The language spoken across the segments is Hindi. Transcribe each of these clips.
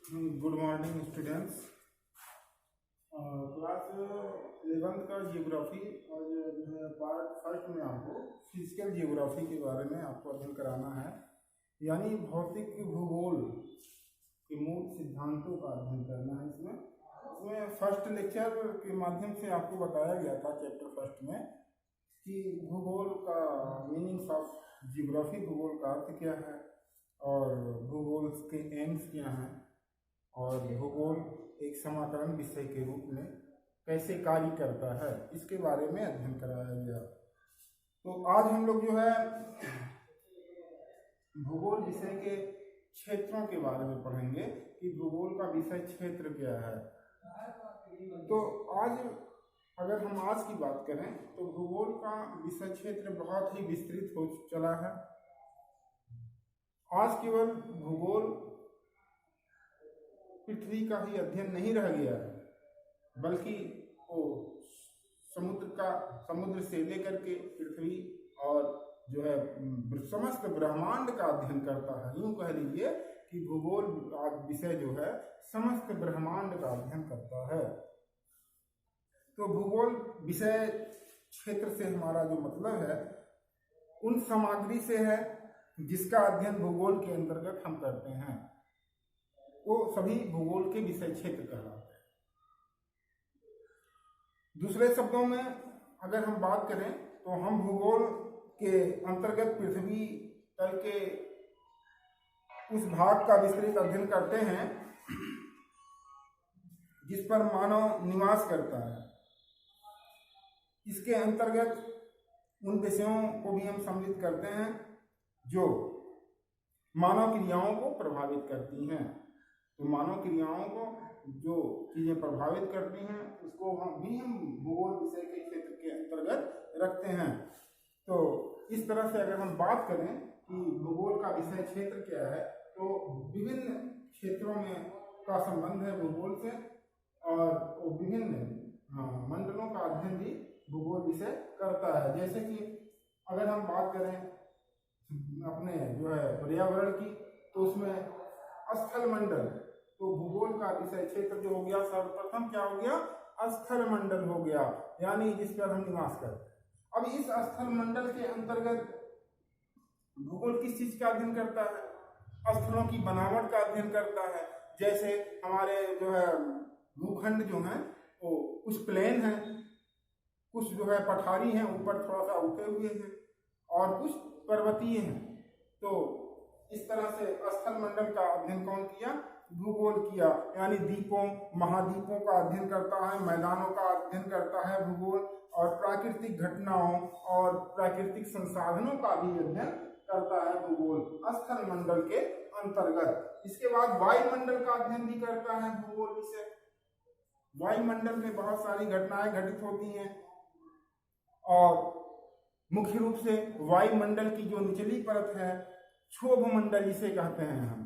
Good morning students. Class 11th का जियोग्राफी और जो है पार्ट फर्स्ट में आपको फिजिकल जियोग्राफी के बारे में आपको अध्ययन कराना है, यानी भौतिक भूगोल के मूल सिद्धांतों का अध्ययन करना है। इसमें फर्स्ट लेक्चर के माध्यम से आपको बताया गया था चैप्टर फर्स्ट में कि भूगोल का मीनिंग्स ऑफ जियोग्राफी, भूगोल का अर्थ क्या है और भूगोल के एम्स क्या हैं और भूगोल एक समाकलन विषय के रूप में कैसे कार्य करता है, इसके बारे में अध्ययन कराया गया। तो आज हम लोग जो है भूगोल विषय के क्षेत्रों के बारे में पढ़ेंगे कि भूगोल का विषय क्षेत्र क्या है। तो आज अगर हम आज की बात करें तो भूगोल का विषय क्षेत्र बहुत ही विस्तृत हो चला है। आज केवल भूगोल पृथ्वी का ही अध्ययन नहीं रह गया है, बल्कि वो समुद्र से लेकर के पृथ्वी और जो है समस्त ब्रह्मांड का अध्ययन करता है। यूं कह लीजिए कि भूगोल विषय जो है समस्त ब्रह्मांड का अध्ययन करता है। तो भूगोल विषय क्षेत्र से हमारा जो मतलब है उन सामग्री से है जिसका अध्ययन भूगोल के अंतर्गत हम करते हैं, वो सभी भूगोल के विषय क्षेत्र कहलाते हैं। दूसरे शब्दों में अगर हम बात करें तो हम भूगोल के अंतर्गत पृथ्वी तल के उस भाग का विस्तृत अध्ययन करते हैं जिस पर मानव निवास करता है। इसके अंतर्गत उन विषयों को भी हम सम्मिलित करते हैं जो मानव क्रियाओं को प्रभावित करती हैं। तो मानव क्रियाओं को जो चीजें प्रभावित करती हैं उसको हम भूगोल विषय के क्षेत्र के अंतर्गत रखते हैं। तो इस तरह से अगर हम बात करें कि भूगोल का विषय क्षेत्र क्या है, तो विभिन्न क्षेत्रों में का संबंध है भूगोल से और विभिन्न मंडलों का अध्ययन भी भूगोल विषय करता है। जैसे कि अगर हम बात करें अपने जो है पर्यावरण की, तो उसमें स्थल मंडल, तो भूगोल का विषय क्षेत्र जो हो गया सर्वप्रथम क्या हो गया, स्थल मंडल हो गया, यानी जिस पर हम निवास करते हैं। अब इस स्थल मंडल के अंतर्गत भूगोल किस चीज का अध्ययन करता है? स्थलों की बनावट का अध्ययन करता है। जैसे हमारे जो है भूखंड जो है वो कुछ प्लेन है, कुछ जो है पठारी हैं, ऊपर थोड़ा सा उठे हुए हैं और कुछ पर्वतीय हैं। तो इस तरह से स्थल मंडल का अध्ययन कौन किया? भूगोल किया, यानी द्वीपों महाद्वीपों का अध्ययन करता है, मैदानों का अध्ययन करता है भूगोल, और प्राकृतिक घटनाओं और प्राकृतिक संसाधनों का भी अध्ययन करता है भूगोल स्थल मंडल के अंतर्गत। इसके बाद वायुमंडल का अध्ययन भी करता है भूगोल विषय। वायुमंडल में बहुत सारी घटनाएं घटित होती हैं और मुख्य रूप से वायुमंडल की जो निचली परत है क्षोभ मंडल जिसे कहते हैं हम,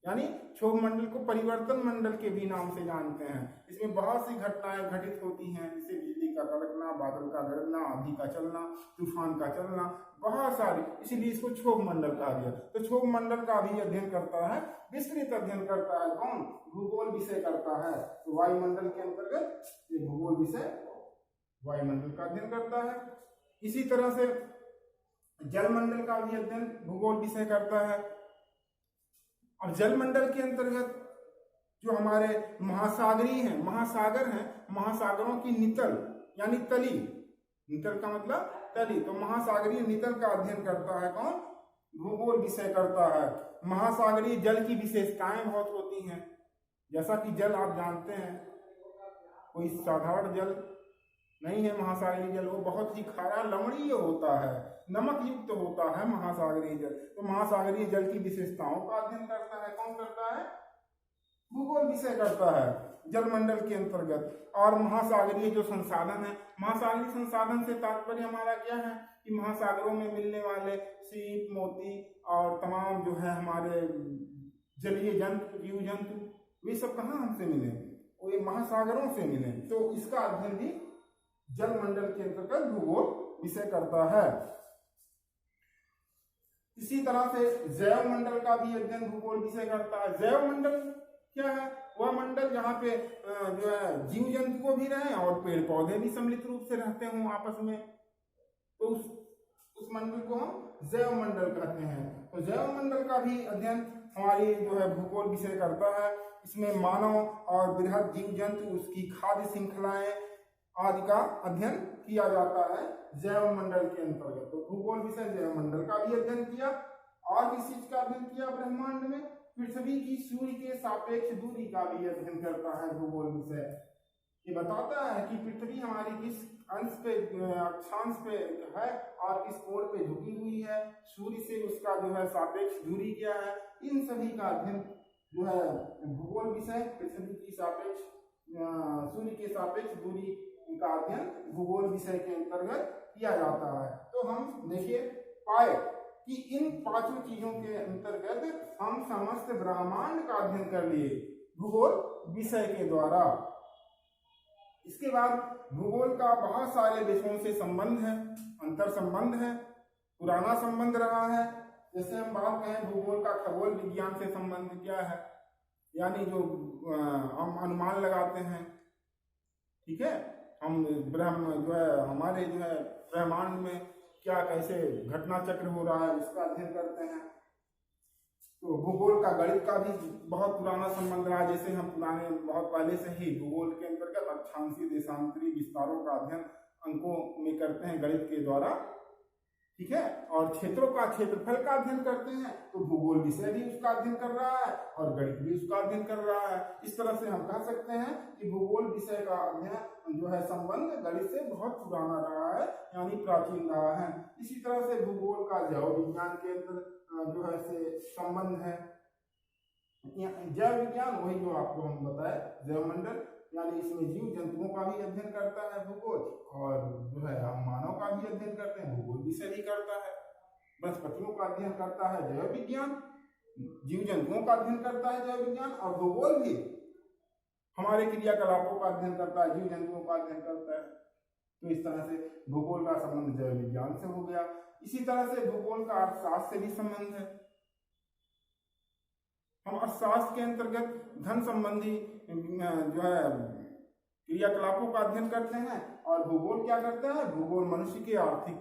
यानी क्षोभ मंडल को परिवर्तन मंडल के भी नाम से जानते हैं। इसमें बहुत सी घटनाएं घटित होती हैं, जैसे बिजली का कड़कना, बादल का गरजना, आंधी का चलना, तूफान का चलना, बहुत सारी, इसीलिए इसको क्षोभ मंडल कहा गया। तो क्षोभ मंडल का भी अध्ययन करता है, विस्तृत अध्ययन करता है कौन? भूगोल विषय करता है। तो वायुमंडल के अंतर्गत ये भूगोल विषय वायुमंडल का अध्ययन करता है। इसी तरह से जलमंडल का भी अध्ययन भूगोल विषय करता है। अब जलमंडल के अंतर्गत जो हमारे महासागरीय हैं, महासागर हैं, महासागरों की नितल यानी तली, नितल का मतलब तली, तो महासागरीय नितल का अध्ययन करता है कौन? भूगोल विषय करता है। महासागरीय जल की विशेषताएं बहुत होती हैं, जैसा कि जल आप जानते हैं कोई साधारण जल नहीं है। महासागरीय जल वो बहुत ही खारा लवणीय होता है, नमक युक्त होता है महासागरीय जल। तो महासागरीय जल की विशेषताओं का अध्ययन करता है कौन? करता है भूगोल विषय करता है जलमंडल के अंतर्गत। और महासागरीय जो संसाधन है, महासागरीय संसाधन से तात्पर्य हमारा क्या है कि महासागरों में मिलने वाले सीप, मोती और तमाम जो है हमारे जलीय जंतु, जीव जंतु, वे सब कहाँ हमसे मिले? वो ये महासागरों से मिले। तो इसका अध्ययन भी जलमंडल के अंतर्गत भूगोल विषय करता है। इसी तरह से जैव मंडल का भी अध्ययन भूगोल विषय करता है। जैव मंडल क्या है? वह मंडल जहाँ पे जो है जीव जंतु भी रहे और पेड़ पौधे भी सम्मिलित रूप से रहते हों आपस में, तो उस मंडल को हम जैव मंडल कहते हैं। तो जैव मंडल का भी अध्ययन हमारी जो है भूगोल विषय करता है। इसमें मानव और बृहद जीव जंतु, उसकी खाद्य श्रृंखलाएं आदि का अध्ययन किया जाता है जैव मंडल के अंतर्गत। तो भूगोल विषय जैव मंडल का भी अध्ययन किया। और किस चीज का अध्ययन किया? ब्रह्मांड में पृथ्वी की सूर्य के सापेक्ष दूरी का भी अध्ययन करता है भूगोल विषय। ये बताता है कि पृथ्वी हमारी किस अंश पे, अक्षांश पे है और किस कोण पे झुकी हुई है, सूर्य से उसका जो है सापेक्ष दूरी क्या है, इन सभी का अध्ययन जो है भूगोल विषय पृथ्वी की सापेक्ष, सूर्य के सापेक्ष दूरी का अध्ययन भूगोल विषय के अंतर्गत किया जाता है। तो हम देखिए पाए कि इन पांचों चीजों के अंतर्गत हम समस्त ब्रह्मांड का अध्ययन कर लिए भूगोल विषय के द्वारा। इसके बाद भूगोल का बहुत सारे विषयों से संबंध है, अंतर संबंध है, पुराना संबंध रहा है। जैसे हम बात करें भूगोल का खगोल विज्ञान से संबंध क्या है, यानी जो हम अनुमान लगाते हैं, ठीक है, हम ब्रह्म जो है हमारे जो है ब्रह्मांड में क्या कैसे घटना चक्र हो रहा है उसका अध्ययन करते हैं। तो भूगोल का गणित का भी बहुत पुराना संबंध रहा। जैसे हम पुराने बहुत पहले से ही भूगोल के अंतर्गत अक्षांशीय देशांतरी विस्तारों का अध्ययन अंकों में करते हैं गणित के द्वारा, ठीक है, और क्षेत्रों का क्षेत्रफल का अध्ययन करते हैं। तो भूगोल विषय भी उसका अध्ययन कर रहा है और गणित भी उसका अध्ययन कर रहा है। इस तरह से हम कह सकते हैं कि भूगोल विषय का अध्ययन जो है संबंध गणित से बहुत पुराना रहा है, यानी प्राचीन रहा है। इसी तरह से भूगोल का जैव विज्ञान के अंदर जो है से संबंध है। जैव विज्ञान वही जो आपको हम बताए जैव मंडल, यानी इसमें जीव जंतुओं का भी अध्ययन करता है भूगोल, और जो है हम मानव का भी अध्ययन करते हैं, भूगोल विषय भी करता है। वनस्पतियों का अध्ययन करता है जैव विज्ञान, जीव जंतुओं का अध्ययन करता है जैव विज्ञान, और भूगोल भी हमारे क्रियाकलापों का अध्ययन करता है, जीव जंतुओं का अध्ययन करता है। तो इस तरह से भूगोल का संबंध जैव विज्ञान से हो गया। इसी तरह से भूगोल का अर्थशास्त्र से भी संबंध है। हम अर्थशास्त्र के अंतर्गत धन संबंधी जो है क्रियाकलापों का अध्ययन करते हैं, और भूगोल क्या करता है? भूगोल मनुष्य के आर्थिक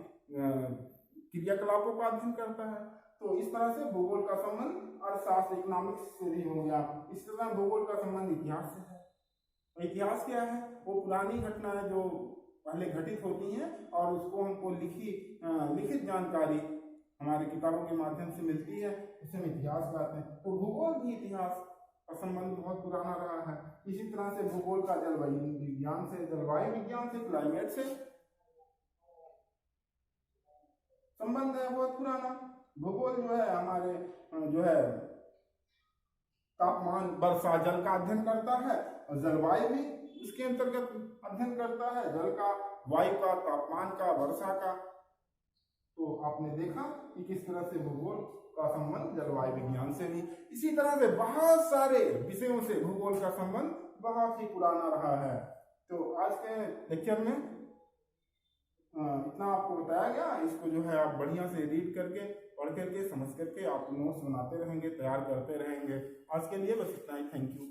क्रियाकलापों का अध्ययन करता है। तो इस तरह से भूगोल का संबंध अर्थशास्त्र इकोनॉमिक्स से भी हो गया। इस तरह भूगोल का संबंध इतिहास से है। इतिहास क्या है? वो पुरानी घटनाएं जो पहले घटित होती हैं और उसको हमको लिखित जानकारी हमारे किताबों के माध्यम से मिलती है, उसे हम इतिहास कहते हैं। तो भूगोल भी इतिहास का संबंध बहुत पुराना रहा है। इसी तरह से भूगोल का जलवायु विज्ञान से क्लाइमेट से संबंध है बहुत पुराना। भूगोल जो है हमारे जो है तापमान, वर्षा, जल का अध्ययन करता है, और जलवायु भी इसके अंतर्गत अध्ययन करता है, जल का, वायु का, तापमान का, वर्षा का। तो आपने देखा कि किस तरह से भूगोल का संबंध जलवायु विज्ञान से भी। इसी तरह से बहुत सारे विषयों से भूगोल का संबंध बहुत ही पुराना रहा है। तो आज के लेक्चर में इतना आपको बताया गया। इसको जो है आप बढ़िया से रीड करके, पढ़ करके, समझ करके आप नोट्स बनाते रहेंगे, तैयार करते रहेंगे। आज के लिए बस इतना ही। Thank you.